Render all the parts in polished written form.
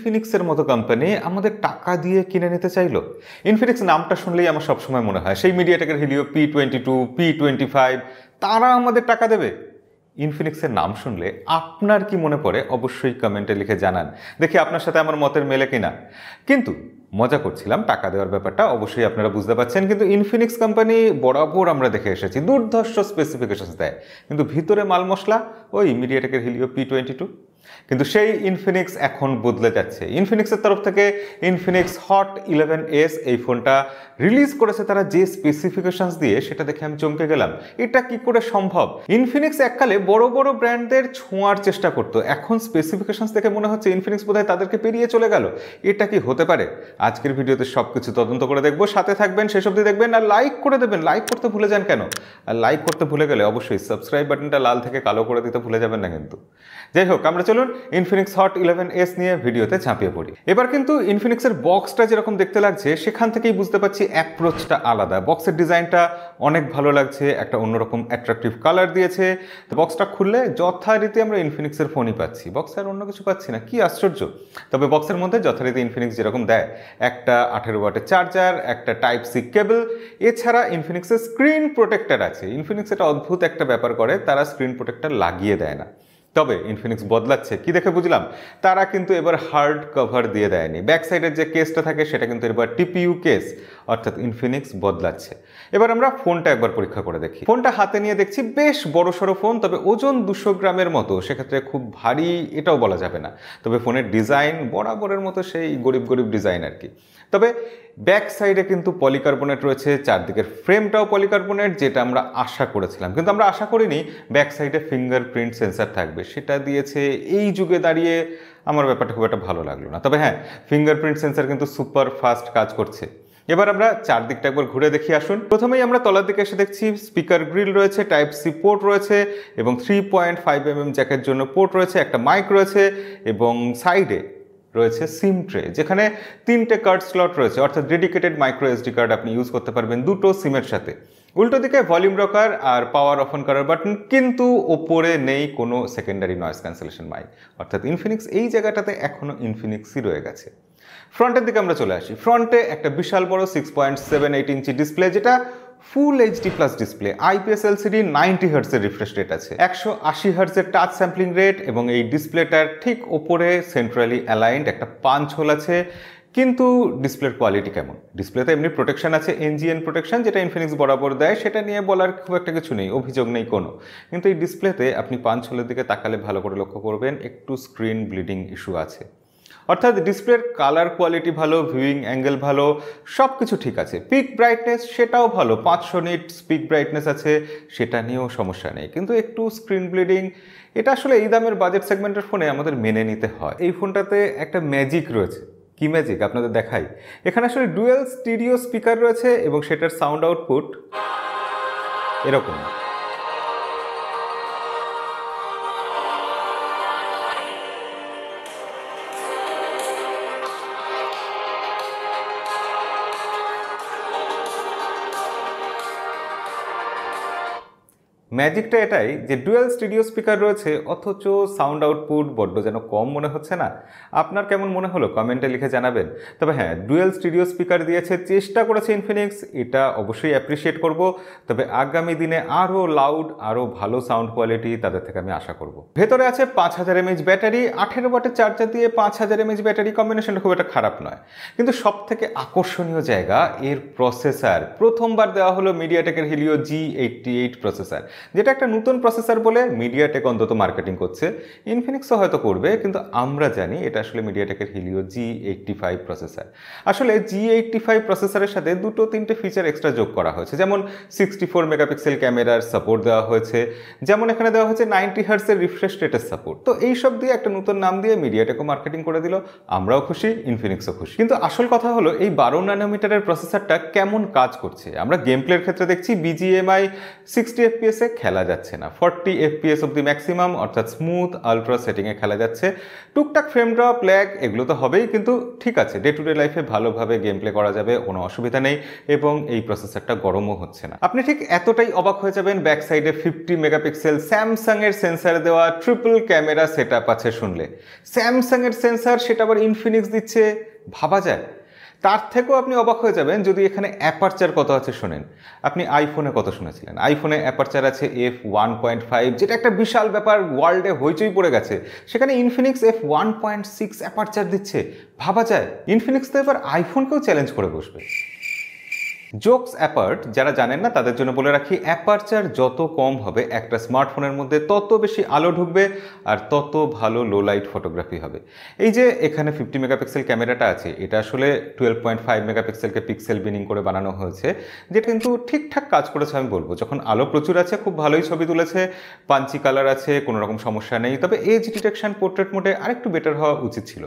ইনফিনিক্সের মতো কোম্পানি আমাদের টাকা দিয়ে কিনে নিতে চাইলো। ইনফিনিক্স নামটা শুনলেই আমার সবসময় মনে হয় সেই মিডিয়াটেকের হিলিও P22, P25, তারা আমাদের টাকা দেবে। ইনফিনিক্সের নাম শুনলে আপনার কি মনে পড়ে অবশ্যই কমেন্টে লিখে জানান, দেখি আপনার সাথে আমার মতের মেলে কিনা। কিন্তু মজা করছিলাম, টাকা দেওয়ার ব্যাপারটা অবশ্যই আপনারা বুঝতে পারছেন। কিন্তু ইনফিনিক্স কোম্পানি বরাবর আমরা দেখে এসেছি দুর্ধর্ষ স্পেসিফিকেশনস দেয়, কিন্তু ভিতরে মাল মশলা ওই মিডিয়াটেকের হিলিও P22। কিন্তু সেই ইনফিনিক্স এখন বদলে যাচ্ছে। ইনফিনিক্সের তরফ থেকে ইনফিনিক্স হট 11s এই ফোনটা রিলিজ করেছে তারা যে স্পেসিফিকেশনস দিয়ে, সেটা দেখে আমি চমকে গেলাম। এটা কি করে সম্ভব? ইনফিনিক্স এককালে বড় বড় ব্র্যান্ডদের ছোঁয়ার চেষ্টা করতো, এখন স্পেসিফিকেশনস দেখে মনে হচ্ছে ইনফিনিক্স বোধহয় তাদেরকে পেরিয়ে চলে গেল। এটা কি হতে পারে? আজকের ভিডিওতে সবকিছু তদন্ত করে দেখবো, সাথে থাকবেন, শেষ অবধি দেখবেন আর লাইক করে দেবেন। লাইক করতে ভুলে যান কেন? আর লাইক করতে ভুলে গেলে অবশ্যই সাবস্ক্রাইব বাটনটা লাল থেকে কালো করে দিতে ভুলে যাবেন না কিন্তু। যাই হোক, আমরা চলুন ইনফিনিক্স হট 11s নিয়ে ভিডিওতে ঝাঁপিয়ে পড়ি। এবার কিন্তু ইনফিনিক্সের বক্সটা যেরকম দেখতে লাগছে সেখান থেকেই বুঝতে পারছি অ্যাপ্রোচটা আলাদা। বক্সের ডিজাইনটা অনেক ভালো লাগছে, একটা অন্যরকম অ্যাট্রাকটিভ কালার দিয়েছে। বক্সটা খুললে যথারীতি আমরা ইনফিনিক্সের ফোনই পাচ্ছি, বক্সে আর অন্য কিছু পাচ্ছি না, কি আশ্চর্য। তবে বক্সের মধ্যে যথারীতি ইনফিনিক্স যেরকম দেয়, একটা 18 ওয়াটের চার্জার, একটা টাইপ সি কেবল, এছাড়া ইনফিনিক্সের স্ক্রিন প্রোটেক্টর আছে। ইনফিনিক্স এটা অদ্ভুত একটা ব্যাপার করে, তারা স্ক্রিন প্রোটেক্টর লাগিয়ে দেয় না। তবে ইনফিনিক্স বদলাচ্ছে, কি দেখে বুঝলাম, তারা কিন্তু এবার হার্ড কভার দিয়ে দেয়নি। ব্যাক সাইডের যে কেসটা থাকে সেটা কিন্তু এবার টিপিইউ কেস, অর্থাৎ ইনফিনিক্স বদলাচ্ছে। এবার আমরা ফোনটা একবার পরীক্ষা করে দেখি। ফোনটা হাতে নিয়ে দেখছি বেশ বড়সড় ফোন, তবে ওজন 200 গ্রামের মতো, সেক্ষেত্রে খুব ভারী এটাও বলা যাবে না। তবে ফোনের ডিজাইন বরাবরের মতো সেই গরিব গরিব ডিজাইন আর কি। তবে ব্যাক সাইডে কিন্তু পলিকার্বনেট রয়েছে, চারদিকের ফ্রেমটাও পলিকার্বনেট, যেটা আমরা আশা করেছিলাম। কিন্তু আমরা আশা করিনি ব্যাক সাইডে ফিঙ্গারপ্রিন্ট সেন্সার থাকবে, সেটা দিয়েছে। এই যুগে দাঁড়িয়ে আমার ব্যাপারটা খুব একটা ভালো লাগলো না। তবে হ্যাঁ, ফিঙ্গারপ্রিন্ট সেন্সার কিন্তু সুপার ফাস্ট কাজ করছে। এবার আমরা চারদিকটা একবার ঘুরে দেখি আসুন। প্রথমেই আমরা তলার দিকে এসে দেখছি স্পিকার গ্রিল রয়েছে, টাইপ সি পোর্ট রয়েছে এবং 3.5mm জ্যাকের জন্য পোর্ট রয়েছে, একটা মাইক রয়েছে এবং সাইডে রয়েছে সিম ট্রে, যেখানে 3টে কার্ড স্লট রয়েছে, অর্থাৎ ডেডিকেটেড মাইক্রো এসডি কার্ড আপনি ইউজ করতে পারবেন দুটো সিমের সাথে। উল্টো দিকে ভলিউম রকার আর পাওয়ার অফ অন করার বাটন, কিন্তু ওপরে নেই কোনো সেকেন্ডারি নয়েজ ক্যান্সেলেশন মাইক, অর্থাৎ ইনফিনিক্স এই জায়গাটাতে এখনো ইনফিনিক্সই রয়ে গেছে। ফ্রন্টের দিকে আমরা চলে আসি। ফ্রন্টে একটা বিশাল বড় 6.78 ইঞ্চি ডিসপ্লে, যেটা full HD plus display, IPS LCD, 90 হার্টজের রিফ্রেশ রেট আছে, 180 হার্টজের টাচ স্যাম্পলিং রেট এবং এই ডিসপ্লেটার ঠিক ওপরে সেন্ট্রালি অ্যালাইন্ড একটা পাঞ্চ হোল আছে। কিন্তু ডিসপ্লের কোয়ালিটি কেমন? ডিসপ্লেতে এমনি প্রোটেকশন আছে, NGN প্রোটেকশন, যেটা ইনফিনিক্স বরাবর দেয়, সেটা নিয়ে বলার খুব একটা কিছু নেই, অভিযোগ নেই কোনো। কিন্তু এই ডিসপ্লেতে আপনি পাঞ্চ হোলের দিকে তাকালে ভালো করে লক্ষ্য করবেন একটু স্ক্রিন ব্লিডিং ইস্যু আছে। অর্থাৎ ডিসপ্লের কালার কোয়ালিটি ভালো, ভিউইং অ্যাঙ্গেল ভালো, সব কিছু ঠিক আছে। পিক ব্রাইটনেস সেটাও ভালো, 500 নিট পিক ব্রাইটনেস আছে, সেটা নিয়েও সমস্যা নেই। কিন্তু একটু স্ক্রিন ব্লিডিং, এটা আসলে এই দামের বাজেট সেগমেন্টের ফোনে আমাদের মেনে নিতে হয়। এই ফোনটাতে একটা ম্যাজিক রয়েছে। কি ম্যাজিক আপনাদের দেখাই। এখানে আসলে ডুয়েল স্টিরিও স্পিকার রয়েছে এবং সেটার সাউন্ড আউটপুট এরকম। ম্যাজিকটা এটাই যে ডুয়েল স্টিরিও স্পিকার রয়েছে, অথচ সাউন্ড আউটপুট বড্ড যেন কম মনে হচ্ছে না? আপনার কেমন মনে হলো কমেন্টে লিখে জানাবেন। তবে হ্যাঁ, ডুয়েল স্টিরিও স্পিকার দিয়েছে, চেষ্টা করেছে ইনফিনিক্স, এটা অবশ্যই অ্যাপ্রিসিয়েট করব। তবে আগামী দিনে আরও লাউড, আরও ভালো সাউন্ড কোয়ালিটি তাদের থেকে আমি আশা করব। ভেতরে আছে 5000 mAh ব্যাটারি, 18 ওয়াটের চার্জার দিয়ে 5000 mAh ব্যাটারি, কম্বিনেশনটা খুব একটা খারাপ নয়। কিন্তু সব থেকে আকর্ষণীয় জায়গা এর প্রসেসর। প্রথমবার দেওয়া হলো মিডিয়াটেকের হিলিও G88 প্রসেসর, যেটা একটা নতুন প্রসেসর বলে মিডিয়াটেক অন্তত মার্কেটিং করছে। ইনফিনিক্সও হয়তো করবে, কিন্তু আমরা জানি এটা আসলে মিডিয়াটেকের হিলিও G85 প্রসেসর। আসলে G85 প্রসেসরের সাথে 2-3টে ফিচার এক্সট্রা যোগ করা হয়েছে, যেমন 64 মেগাপিক্সেল ক্যামেরার সাপোর্ট দেওয়া হয়েছে, যেমন এখানে দেওয়া হয়েছে 90 হার্টজের রিফ্রেশ রেটের সাপোর্ট। তো এইসব দিয়ে একটা নতুন নাম দিয়ে মিডিয়াটেকও মার্কেটিং করে দিল, আমরাও খুশি, ইনফিনিক্সও খুশি। কিন্তু আসল কথা হলো এই 12 ন্যানোমিটারের প্রসেসরটা কেমন কাজ করছে। আমরা গেম প্লের ক্ষেত্রে দেখছি BGMI 60 FPS এ খেলা যাচ্ছে না। 40 FPS অব্দি ম্যাক্সিমাম অর্থাৎ স্মুথ আলট্রা সেটিংয়ে খেলা যাচ্ছে। টুকটাক ফ্রেম ড্রপ, ল্যাগ এগুলো তো হবেই, কিন্তু ঠিক আছে, ডে টু ডে লাইফে ভালোভাবে গেম প্লে করা যাবে, কোনো অসুবিধা নেই, এবং এই প্রসেসরটা গরমও হচ্ছে না। আপনি ঠিক এতটাই অবাক হয়ে যাবেন ব্যাক সাইডে 50 মেগাপিক্সেল স্যামসাং এর সেন্সার দেওয়া ট্রিপল ক্যামেরা সেট আপ আছে শুনলে। স্যামসাং এর সেন্সার, সেটা আবার ইনফিনিক্স দিচ্ছে, ভাবা যায়? তার থেকেও আপনি অবাক হয়ে যাবেন যদি এখানে অ্যাপারচার কত আছে শোনেন। আপনি আইফোনে কত শুনেছিলেন? আইফোনে অ্যাপারচার আছে f1.5, যেটা একটা বিশাল ব্যাপার, ওয়ার্ল্ডে হইচই পড়ে গেছে। সেখানে ইনফিনিক্স f1.6 অ্যাপারচার দিচ্ছে, ভাবা যায়? ইনফিনিক্স তো এবার আইফোনকেও চ্যালেঞ্জ করে বসবে। জোকস অ্যাপার্ট, যারা জানেন না তাদের জন্য বলে রাখি, অ্যাপারচার যত কম হবে একটা স্মার্টফোনের মধ্যে তত বেশি আলো ঢুকবে আর তত ভালো লো লাইট ফটোগ্রাফি হবে। এই যে এখানে 50 মেগাপিক্সেল ক্যামেরাটা আছে, এটা আসলে 12.5 মেগাপিক্সেলকে পিক্সেল বিনিং করে বানানো হয়েছে, যেটা কিন্তু ঠিকঠাক কাজ করেছে আমি বলবো। যখন আলো প্রচুর আছে খুব ভালোই ছবি তুলেছে, পাঞ্চি কালার আছে, কোনো রকম সমস্যা নেই। তবে এজ ডিটেকশন পোর্ট্রেট মোডে আরেকটু বেটার হওয়া উচিত ছিল।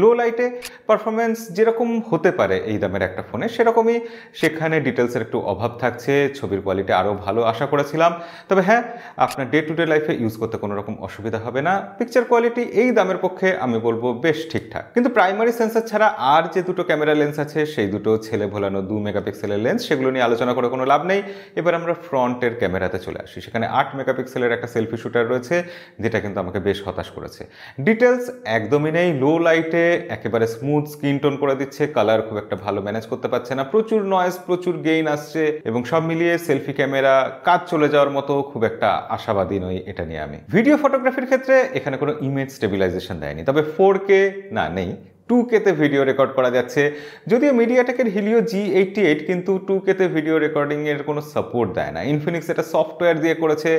লো লাইটে পারফরমেন্স যেরকম হতে পারে এই দামের একটা ফোনে, সেরকমই সেখানে ডিটেলসের একটু অভাব থাকছে। ছবির কোয়ালিটি আরও ভালো আশা করেছিলাম। তবে হ্যাঁ, আপনার ডে টু ডে লাইফে ইউজ করতে কোনো রকম অসুবিধা হবে না। পিকচার কোয়ালিটি এই দামের পক্ষে আমি বলবো বেশ ঠিকঠাক। কিন্তু প্রাইমারি সেন্সার ছাড়া আর যে দুটো ক্যামেরা লেন্স আছে, সেই দুটো ছেলে ভোলানো 2 মেগাপিক্সেলের লেন্স, সেগুলো নিয়ে আলোচনা করে কোনো লাভ নেই। এবার আমরা ফ্রন্টের ক্যামেরাতে চলে আসি। সেখানে 8 মেগাপিক্সেলের একটা সেলফি শুটার রয়েছে, যেটা কিন্তু আমাকে বেশ হতাশ করেছে। ডিটেলস একদমই নেই। লো লাইটে একেবারে স্মুথ স্কিন টোন করে দিচ্ছে, কালার খুব একটা ভালো ম্যানেজ করতে পারছে না, প্রচুর নয়েজ, প্রচুর গেইন আসছে, এবং সব মিলিয়ে সেলফি ক্যামেরা কাজ চলে যাওয়ার মতো খুব একটা আশাবাদী নই এটা নিয়ে আমি। ভিডিও ফটোগ্রাফির ক্ষেত্রে এখানে কোনো ইমেজ স্টেবিলাইজেশন দেয়নি, তবে 4K না, নেই। 2K তে ভিডিও রেকর্ড করা যাচ্ছে, যদিও মিডিয়াটেকের হিলিও G88, কিন্তু 2K তে ভিডিও রেকর্ডিং এর কোনো সাপোর্ট দেয় না। ইনফিনিক্স এটা সফটওয়্যার দিয়ে করেছে,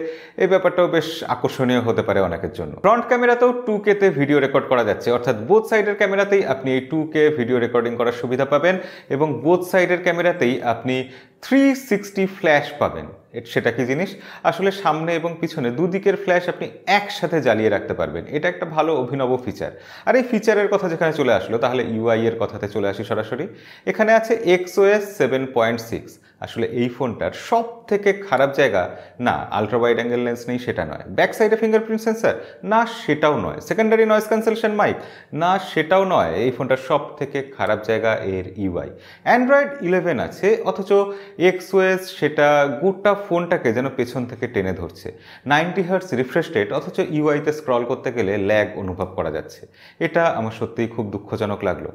এই ব্যাপারটাও বেশ আকর্ষণীয় হতে পারে অনেকের জন্য। ফ্রন্ট ক্যামেরাতেও 2K তে ভিডিও রেকর্ড করা যাচ্ছে, অর্থাৎ বোথ সাইডের ক্যামেরাতেই আপনি এই 2K ভিডিও রেকর্ডিং করার সুবিধা পাবেন, এবং বোথ সাইডের ক্যামেরাতেই আপনি 360 ফ্ল্যাশ পাবেন। সেটা কি জিনিস? আসলে সামনে এবং পিছনে দুদিকের ফ্ল্যাশ আপনি একসাথে জ্বালিয়ে রাখতে পারবেন। এটা একটা ভালো অভিনব ফিচার। আর এই ফিচারের কথা যেখানে চলে আসলো, তাহলে ইউআই এর কথাতে চলে আসি সরাসরি। এখানে আছে XOS 7.6। আসলে এই ফোনটার সব থেকে খারাপ জায়গা, না আলট্রা ওয়াইড অ্যাঙ্গেল লেন্স নেই সেটা নয়, ব্যাক সাইডে ফিঙ্গারপ্রিন্ট সেন্সার না সেটাও নয়, সেকেন্ডারি নয়েজ ক্যান্সেলেশন মাইক না সেটাও নয়। এই ফোনটার সব থেকে খারাপ জায়গা এর ইউআই। অ্যান্ড্রয়েড 11 আছে, অথচ XOS সেটা গোটা ফোনটাকে যেন পেছন থেকে টেনে ধরছে। 90 হার্টজ রিফ্রেশ রেট, অথচ ইউআইতে স্ক্রল করতে গেলে ল্যাগ অনুভব করা যাচ্ছে। এটা আমার সত্যিই খুব দুঃখজনক লাগলো।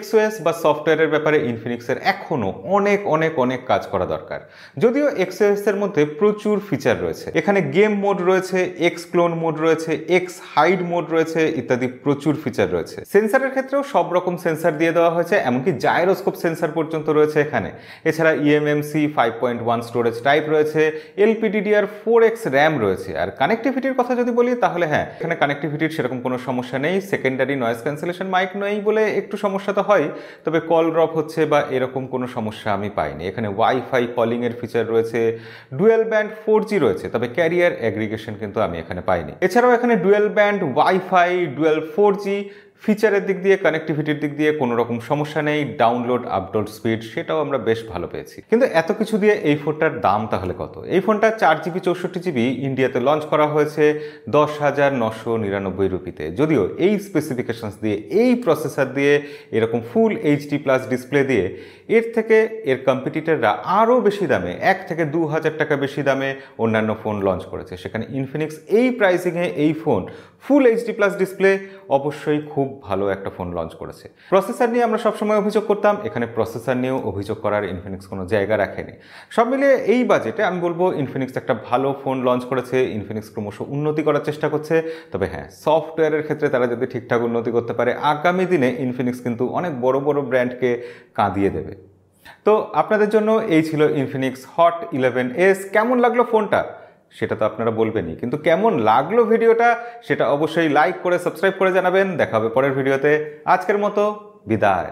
XOS বা সফটওয়্যারের ব্যাপারে ইনফিনিক্সের এখনও অনেক অনেক অনেক কাজ করা দরকার। যদিও XOS এর মধ্যে প্রচুর ফিচার রয়েছে, এখানে গেম মোড রয়েছে, এক্স ক্লোন মোড রয়েছে, এক্স হাইড মোড রয়েছে, ইত্যাদি প্রচুর ফিচার রয়েছে। সেন্সারের ক্ষেত্রেও সব রকম সেন্সার দিয়ে দেওয়া হয়েছে, এমনকি জাইরোস্কোপ সেন্সার পর্যন্ত রয়েছে এখানে। এছাড়া eMMC 5.1 স্টোরেজ টাইপ রয়েছে, LPDDR4X র্যাম রয়েছে। আর কানেক্টিভিটির কথা যদি বলি, তাহলে হ্যাঁ, এখানে কানেক্টিভিটির সেরকম কোনো সমস্যা নেই। সেকেন্ডারি নয়েজ ক্যান্সেলেশন মাইক নেই বলে একটু সমস্যা তো হয়, তবে কল ড্রপ হচ্ছে বা এরকম কোনো সমস্যা আমি পাইনি। এখানে ওয়াইফাই কলিং এর ফিচার রয়েছে, ডুয়েল ব্যান্ড 4G রয়েছে, তবে ক্যারিয়ার অ্যাগ্রিগেশন কিন্তু আমি এখানে পাইনি। এছাড়াও এখানে dual band wifi, dual 4G ফিচারের দিক দিয়ে, কানেক্টিভিটির দিক দিয়ে কোনো রকম সমস্যা নেই। ডাউনলোড আপলোড স্পিড সেটাও আমরা বেশ ভালো পেয়েছি। কিন্তু এত কিছু দিয়ে এই ফোনটার দাম তাহলে কত? এই ফোনটা 4GB 64GB ইন্ডিয়াতে লঞ্চ করা হয়েছে 10,999 রুপিতে। যদিও এই স্পেসিফিকেশনস দিয়ে, এই প্রসেসর দিয়ে, এরকম ফুল HD+ ডিসপ্লে দিয়ে এর থেকে এর কম্পিটিটররা আরও বেশি দামে, 1 থেকে 2,000 টাকা বেশি দামে অন্যান্য ফোন লঞ্চ করেছে। সেখানে ইনফিনিক্স এই প্রাইসিংয়ে এই ফোন ফুল HD+ ডিসপ্লে অবশ্যই খুব ভালো একটা ফোন লঞ্চ করেছে। প্রসেসর নিয়ে আমরা সবসময় অভিযোগ করতাম, এখানে প্রসেসর নিয়েও অভিযোগ করার ইনফিনিক্স কোনো জায়গা রাখেনি। সব মিলিয়ে এই বাজেটে আমি বলবো ইনফিনিক্স একটা ভালো ফোন লঞ্চ করেছে। ইনফিনিক্স ক্রমশ উন্নতি করার চেষ্টা করছে, তবে হ্যাঁ, সফটওয়্যারের ক্ষেত্রে তারা যদি ঠিকঠাক উন্নতি করতে পারে, আগামী দিনে ইনফিনিক্স কিন্তু অনেক বড় বড় ব্র্যান্ডকে কাঁদিয়ে দেবে। তো আপনাদের জন্য এই ছিল ইনফিনিক্স হট 11s। কেমন লাগলো ফোনটা সেটা তো আপনারা বলবেনই, কিন্তু কেমন লাগলো ভিডিওটা সেটা অবশ্যই লাইক করে সাবস্ক্রাইব করে জানাবেন। দেখা হবে পরের ভিডিওতে। আজকের মতো বিদায়।